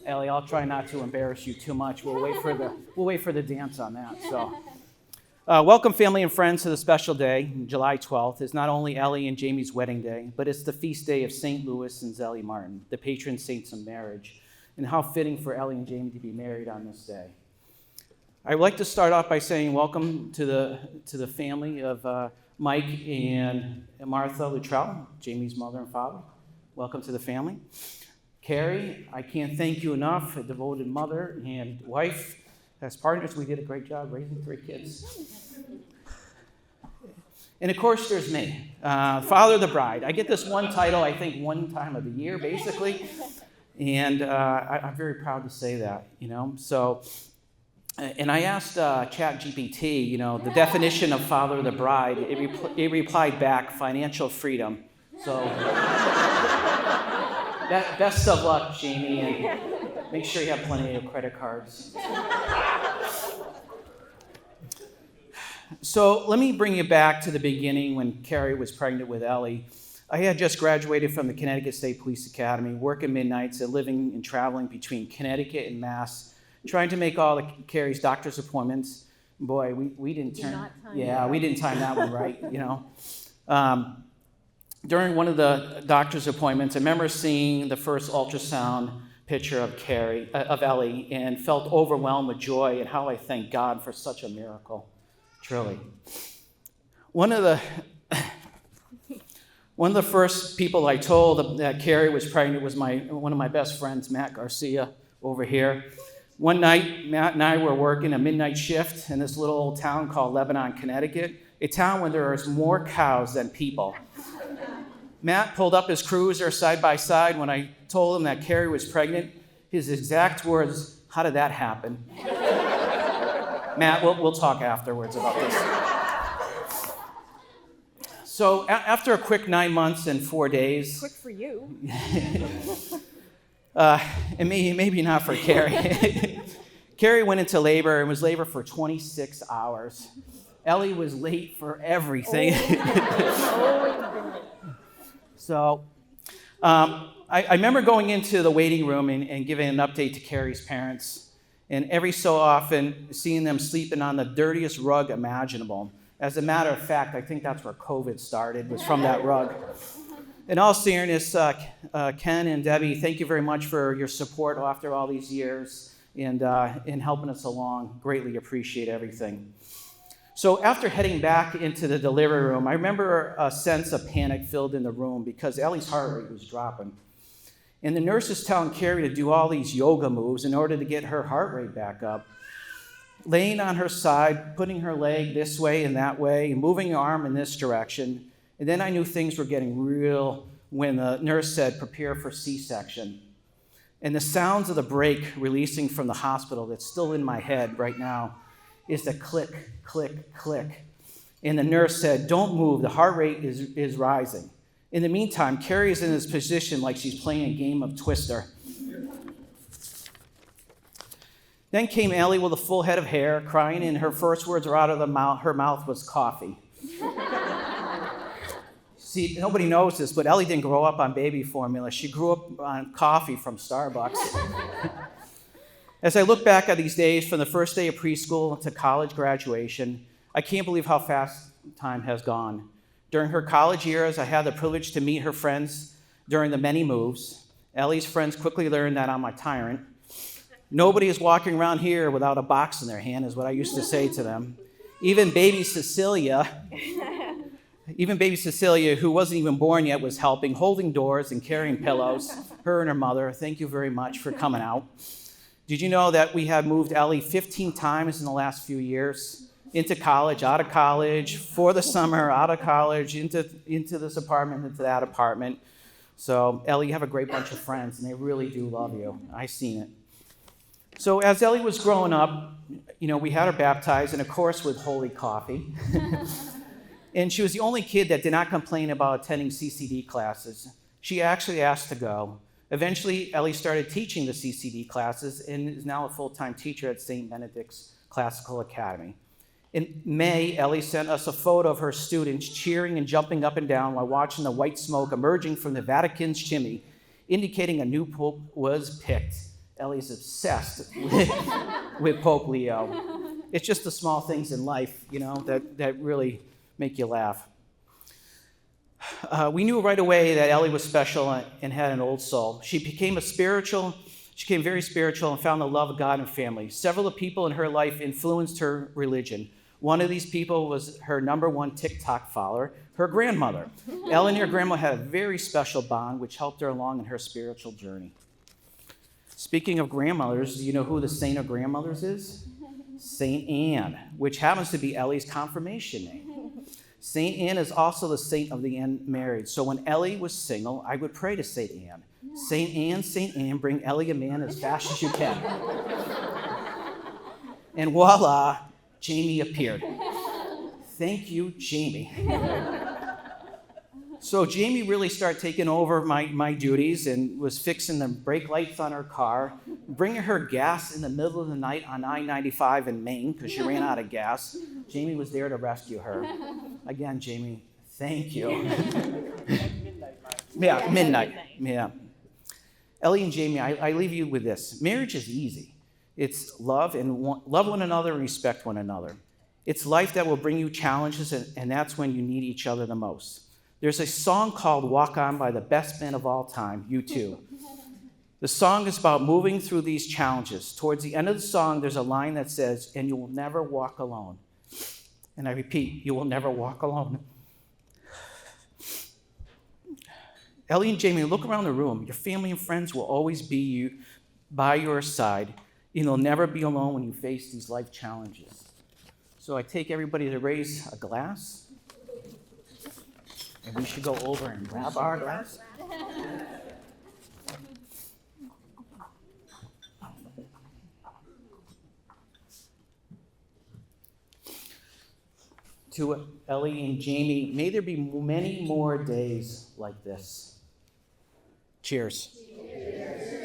Ellie, I'll try not to embarrass you too much. We'll wait for the dance on that. So, welcome, family and friends, to the special day, July 12th. It's not only Ellie and Jamie's wedding day, but it's the feast day of St. Louis and Zellie Martin, the patron saints of marriage. And how fitting for Ellie and Jamie to be married on this day. I would like to start off by saying welcome to the family of Mike and Martha Luttrell, Jamie's mother and father. Welcome to the family. Carrie, I can't thank you enough, a devoted mother and wife. As partners, we did a great job raising 3 kids. And of course, there's me, father of the bride. I get this one title, I think, one time of the year, basically. And I'm very proud to say that, So, and I asked ChatGPT, the definition of father of the bride. It replied back, financial freedom. So, best of luck, Jamie, and make sure you have plenty of credit cards. So let me bring you back to the beginning when Carrie was pregnant with Ellie. I had just graduated from the Connecticut State Police Academy, working midnights and living and traveling between Connecticut and Mass, trying to make all of Carrie's doctor's appointments. Boy, we didn't we didn't time that one right, During one of the doctor's appointments, I remember seeing the first ultrasound picture of Ellie, and felt overwhelmed with joy and how I thank God for such a miracle, truly. One of the first people I told that Carrie was pregnant was one of my best friends, Matt Garcia, over here. One night, Matt and I were working a midnight shift in this little old town called Lebanon, Connecticut, a town where there is more cows than people. Matt pulled up his cruiser side by side when I told him that Carrie was pregnant. His exact words, "How did that happen?" Matt, we'll talk afterwards about this. So after a quick 9 months and 4 days... Quick for you. And maybe not for Carrie. Carrie went into labor and was labor for 26 hours. Ellie was late for everything. So I remember going into the waiting room and giving an update to Carrie's parents, and every so often seeing them sleeping on the dirtiest rug imaginable. As a matter of fact, I think that's where COVID started, was from that rug. In all seriousness, Ken and Debbie, thank you very much for your support after all these years and in helping us along. Greatly appreciate everything. So after heading back into the delivery room, I remember a sense of panic filled in the room because Ellie's heart rate was dropping. And the nurse is telling Carrie to do all these yoga moves in order to get her heart rate back up. Laying on her side, putting her leg this way and that way, moving her arm in this direction. And then I knew things were getting real when the nurse said, "Prepare for C-section." And the sounds of the brake releasing from the hospital that's still in my head right now is the click, click, click. And the nurse said, "Don't move, the heart rate is rising." In the meantime, Carrie is in this position like she's playing a game of Twister. Then came Ellie with a full head of hair, crying, and her first words were out of her mouth was coffee. See, nobody knows this, but Ellie didn't grow up on baby formula. She grew up on coffee from Starbucks. As I look back at these days, from the first day of preschool to college graduation, I can't believe how fast time has gone. During her college years, I had the privilege to meet her friends during the many moves. Ellie's friends quickly learned that I'm a tyrant. Nobody is walking around here without a box in their hand, is what I used to say to them. Even baby Cecilia, who wasn't even born yet, was helping, holding doors and carrying pillows. Her and her mother, thank you very much for coming out. Did you know that we have moved Ellie 15 times in the last few years? Into college, out of college, for the summer, out of college, into this apartment, into that apartment. So, Ellie, you have a great bunch of friends, and they really do love you. I've seen it. So, as Ellie was growing up, we had her baptized, and of course, with holy coffee. And she was the only kid that did not complain about attending CCD classes. She actually asked to go. Eventually, Ellie started teaching the CCD classes and is now a full-time teacher at St. Benedict's Classical Academy. In May, Ellie sent us a photo of her students cheering and jumping up and down while watching the white smoke emerging from the Vatican's chimney, indicating a new pope was picked. Ellie's obsessed with Pope Leo. It's just the small things in life, that really make you laugh. We knew right away that Ellie was special and had an old soul. She became very spiritual and found the love of God and family. Several of the people in her life influenced her religion. One of these people was her number one TikTok follower, her grandmother. Ellie and her grandma had a very special bond, which helped her along in her spiritual journey. Speaking of grandmothers, do you know who the saint of grandmothers is? Saint Anne, which happens to be Ellie's confirmation name. Saint Anne is also the saint of the unmarried. So when Ellie was single, I would pray to Saint Anne. Saint Anne, bring Ellie a man as fast as you can. And voila, Jamie appeared. Thank you, Jamie. So Jamie really started taking over my duties and was fixing the brake lights on her car, bringing her gas in the middle of the night on I-95 in Maine because she ran out of gas. Jamie was there to rescue her. Again, Jamie, thank you. Yeah, midnight. Yeah. Ellie and Jamie, I leave you with this. Marriage is easy. It's love one another and respect one another. It's life that will bring you challenges, and that's when you need each other the most. There's a song called Walk On by the best band of all time, U2. The song is about moving through these challenges. Towards the end of the song, there's a line that says, and you will never walk alone. And I repeat, you will never walk alone. Ellie and Jamie, look around the room. Your family and friends will always be by your side, and you'll never be alone when you face these life challenges. So I take everybody to raise a glass. And we should go over and grab our glass. To Ellie and Jamie, may there be many more days like this. Cheers. Cheers.